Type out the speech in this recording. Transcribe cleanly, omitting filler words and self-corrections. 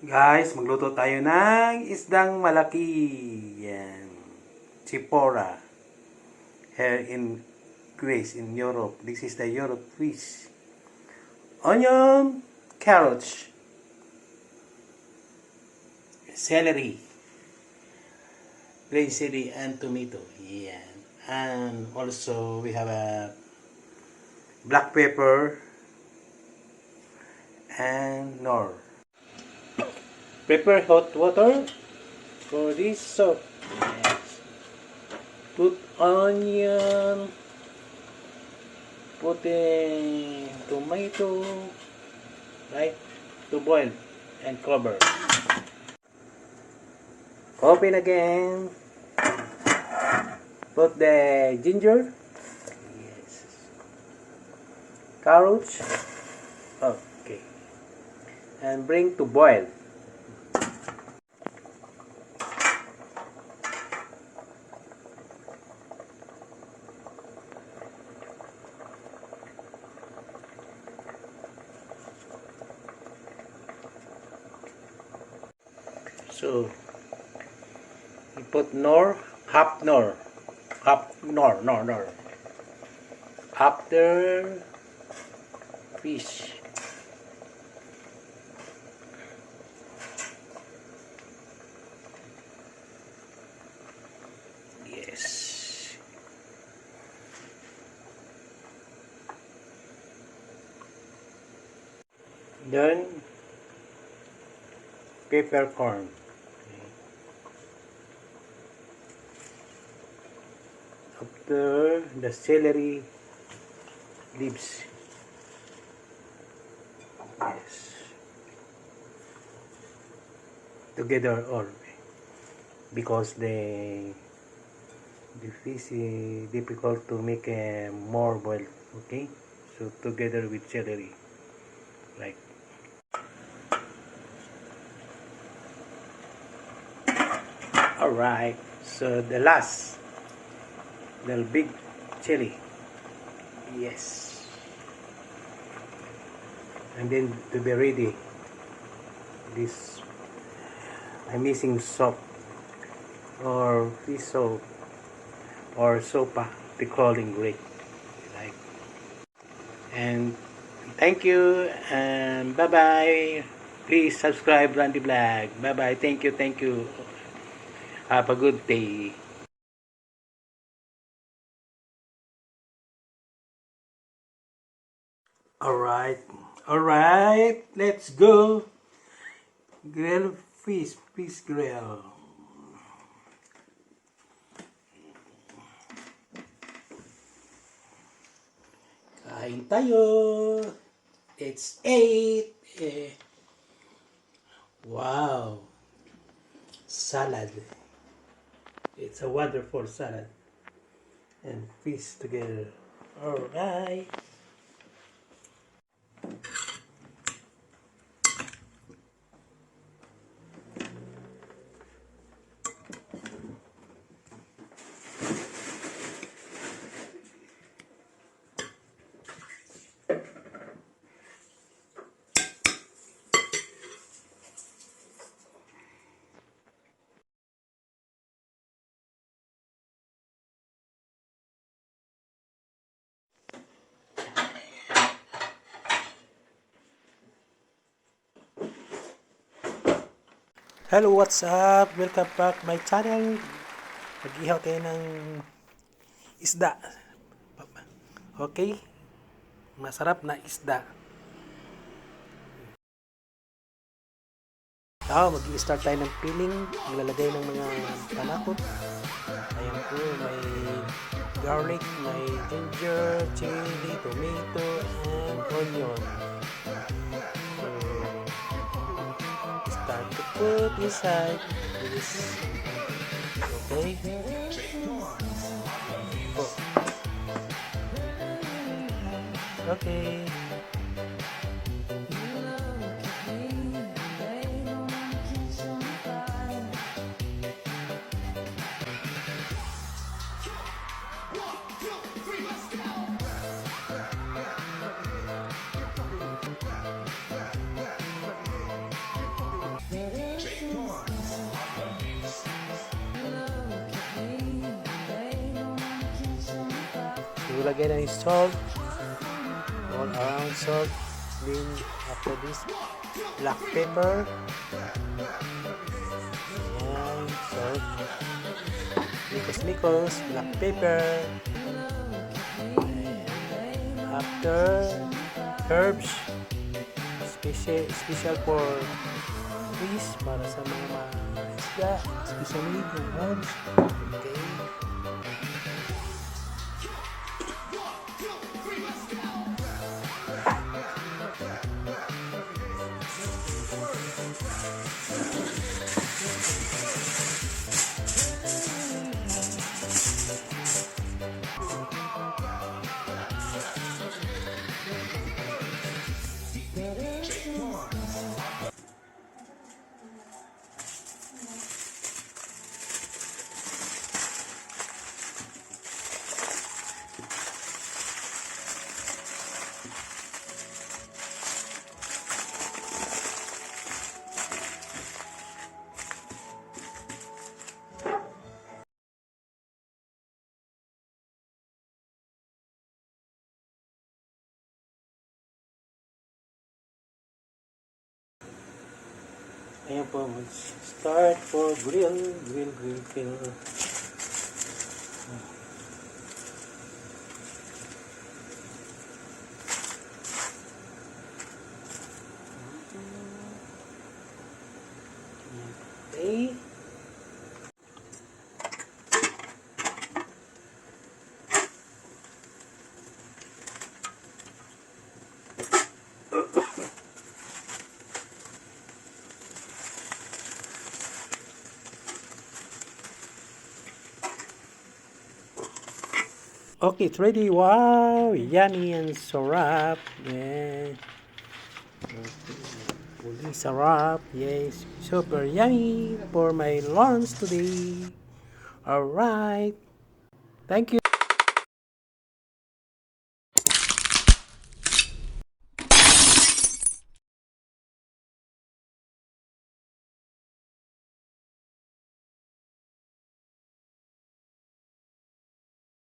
Guys, magluto tayo ng isdang malaki. Yan. Chipora. Here in Greece, in Europe. This is the Europe fish. Onion, carrots, celery, plain celery, and tomato. Yan. And also, we have a black pepper and nor. Prepare hot water for this soup. Yes. Put onion, put tomato, right, to boil and cover. Open again. Put the ginger, yes, carrots, okay, and bring to boil. So you put half nor after fish. Yes. Then peppercorn. After the celery leaves. Yes. Together all. Because the fish is difficult to make a more boiled. Okay. So together with celery. Like. Alright. So the last. The big chili, yes, and then to be ready, this I'm missing soup or fish soup or sopa, we call in Greek, like. And thank you and bye bye. Please subscribe Randy Vlog. Bye bye. Thank you. Have a good day. Alright, let's go. Grill fish grill. Kain tayo. It's 8. Wow. Salad. It's a wonderful salad. And fish together. Alright. Hello, what's up? Welcome back my channel. Mag-ihaw tayo ng isda. Okay? Masarap na isda. Mag-i-start tayo ng peeling. Maglalagay ng mga panakot. Ayan po, may garlic, may ginger, chili, tomato, and onion. Start to put inside this. Okay. Oh. Okay. We will again install all around salt. Then after this, black pepper. Ayan, salt. Likos, black pepper. And after, herbs. Special for fish, para sa mga isda, especially yung herbs. Okay. Ayan po, start for grill. Okay. Okay, it's ready. Wow, yummy and sarap. Yeah. Okay, sarap. Yes, super yummy for my lunch today. All right. Thank you.